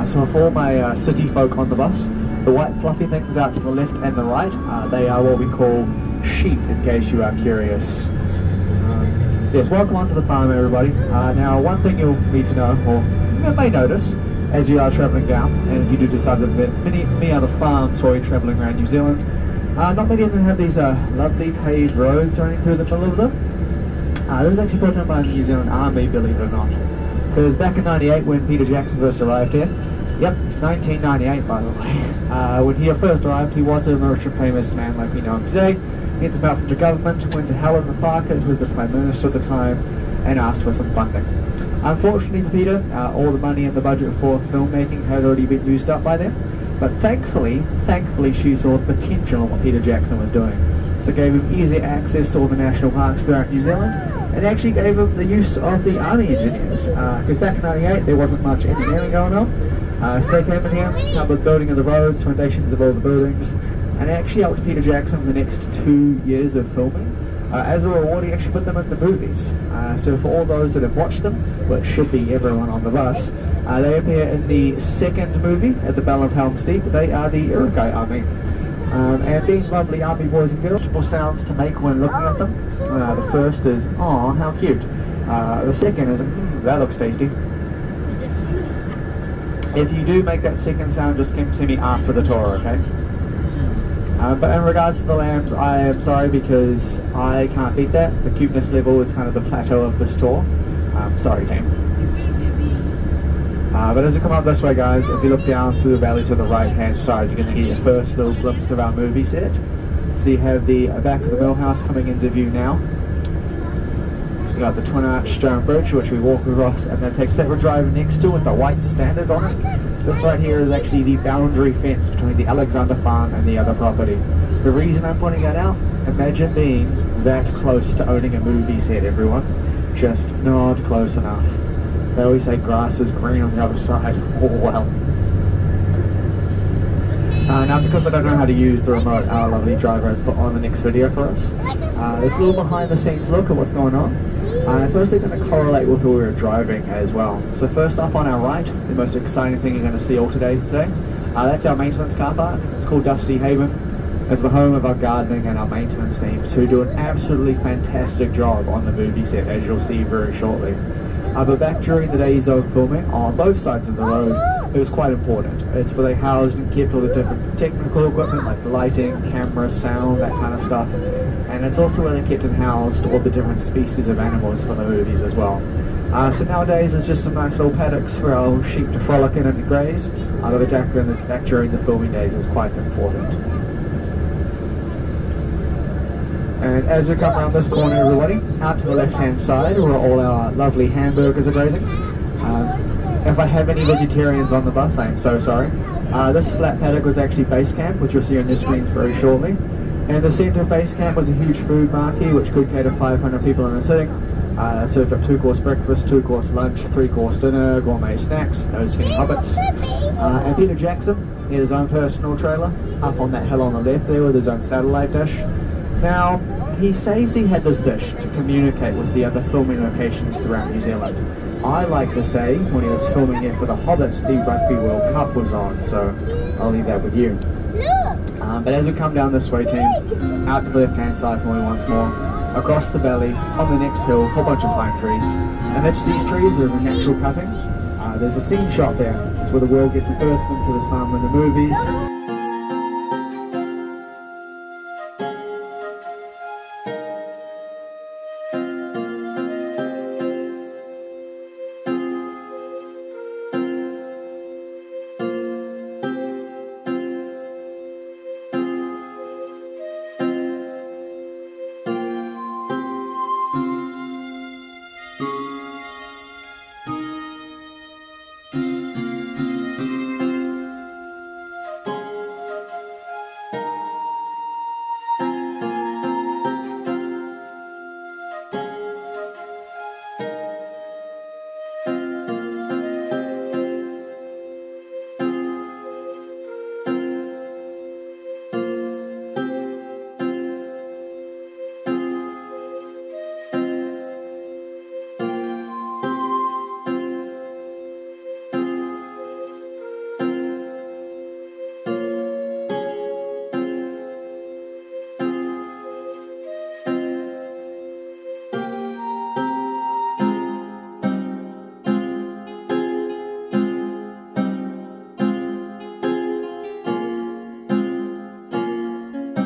So for all my city folk on the bus, the white fluffy things out to the left and the right, they are what we call sheep, in case you are curious. Yes, welcome onto the farm, everybody. Now, one thing you'll need to know, or you may notice, as you are travelling down, and if you do decide to visit many other farms while you're travelling around New Zealand, not many of them have these lovely paved roads running through the middle of them. This is actually put in by the New Zealand Army, believe it or not. Because back in '98, when Peter Jackson first arrived here, yep, 1998 by the way, when he first arrived, he wasn't a rich and famous man like we know him today. He had some help from the government, went to Helen Clark, who was the Prime Minister at the time, and asked for some funding. Unfortunately for Peter, all the money in the budget for filmmaking had already been used up by then, but thankfully she saw the potential of what Peter Jackson was doing. So gave him easy access to all the national parks throughout New Zealand, and actually gave him the use of the army engineers, because back in '98 there wasn't much engineering going on. So they came in here, helped with building of the roads, foundations of all the buildings, and actually helped Peter Jackson for the next 2 years of filming. As a reward, he actually put them in the movies. So for all those that have watched them, which should be everyone on the bus, they appear in the second movie at the Battle of Helm's Deep. They are the Uruguay Army. And being lovely army boys and girls, multiple sounds to make when looking at them. The first is, "Aw, how cute." The second is, "That looks tasty." If you do make that second sound, just come see me after the tour, okay? But in regards to the lambs, I am sorry because I can't beat that. The cuteness level is kind of the plateau of this tour. Sorry, team. But as you come up this way, guys, if you look down through the valley to the right-hand side, you're going to get your first little glimpse of our movie set. So you have the back of the mill house coming into view now. You got the twin arch stone bridge, which we walk across, and then takes that we're driving next to with the white standards on it. This right here is actually the boundary fence between the Alexander farm and the other property. The reason I'm pointing that out, imagine being that close to owning a movie set, everyone. Just not close enough. They always say grass is green on the other side. Oh well. Now because I don't know how to use the remote, our lovely driver has put on the next video for us. It's a little behind the scenes look at what's going on. It's mostly going to correlate with where we're driving as well. So first up on our right, the most exciting thing you're going to see all today, that's our maintenance car park. It's called Dusty Haven. It's the home of our gardening and our maintenance teams, who do an absolutely fantastic job on the movie set, as you'll see very shortly. But back during the days of filming, on both sides of the road, it was quite important. It's where they housed and kept all the different technical equipment like lighting, camera, sound, that kind of stuff. And it's also where they kept and housed all the different species of animals for the movies as well. So nowadays it's just some nice little paddocks for our sheep to frolic in and graze. But back during the filming days is quite important. And as we come around this corner, everybody, out to the left-hand side where all our lovely hamburgers are grazing. If I have any vegetarians on the bus, I am so sorry. This flat paddock was actually base camp, which you'll see on your screens very shortly. And the centre of base camp was a huge food marquee, which could cater 500 people in a sitting. Served up 2-course breakfast, 2-course lunch, 3-course dinner, gourmet snacks, those 10 hobbits. And Peter Jackson, he had his own personal trailer up on that hill on the left there with his own satellite dish. Now, he says he had this dish to communicate with the other filming locations throughout New Zealand. I like to say, when he was filming here for the Hobbits, the Rugby World Cup was on, so I'll leave that with you. But as we come down this way, team, out to the left-hand side for me once more, across the valley, on the next hill, a whole bunch of pine trees. And amidst these trees, there's a natural cutting. There's a scene shot there. It's where the world gets the first glimpse of this farm in the movies.